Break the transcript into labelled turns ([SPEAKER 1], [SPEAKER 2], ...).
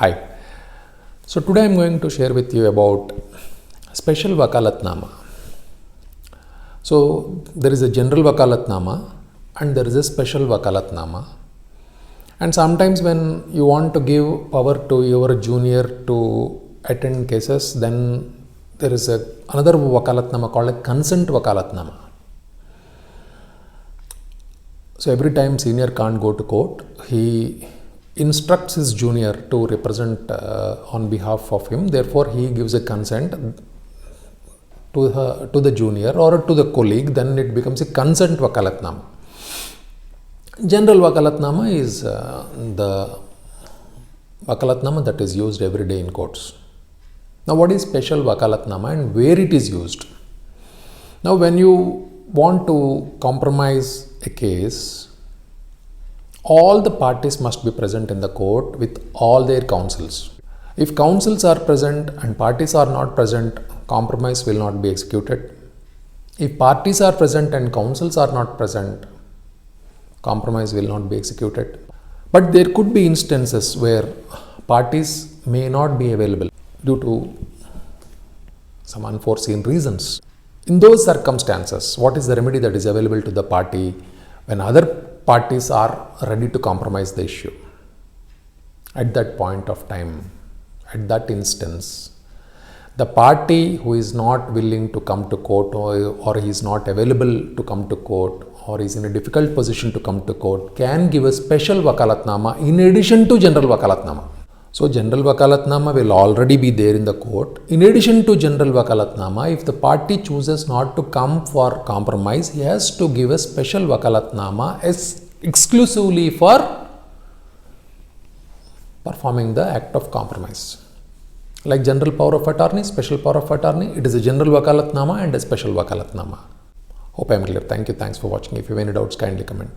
[SPEAKER 1] Hi. So today I am going to share with you about special Vakalatnama. So there is a general Vakalatnama and there is a special Vakalatnama. And sometimes when you want to give power to your junior to attend cases, then there is another Vakalatnama called a consent Vakalatnama. So every time senior can't go to court, he instructs his junior to represent on behalf of him. Therefore, he gives a consent to the junior or to the colleague. Then it becomes a consent Vakalatnama. General Vakalatnama is the Vakalatnama that is used every day in courts. Now, what is special Vakalatnama and where it is used? Now, when you want to compromise a case, all the parties must be present in the court with all their counsels. If counsels are present and parties are not present, compromise will not be executed. If parties are present and counsels are not present, compromise will not be executed. But there could be instances where parties may not be available due to some unforeseen reasons. In those circumstances, what is the remedy that is available to the party when other parties are ready to compromise the issue? At that point of time, at that instance, the party who is not willing to come to court or is not available to come to court or is in a difficult position to come to court can give a special Vakalatnama in addition to general Vakalatnama. So, general Vakalatnama will already be there in the court. In addition to general Vakalatnama, if the party chooses not to come for compromise, he has to give a special Vakalatnama exclusively for performing the act of compromise. Like general power of attorney, special power of attorney, it is a general Vakalatnama and a special Vakalatnama. Hope I am clear. Thank you. Thanks for watching. If you have any doubts, kindly comment.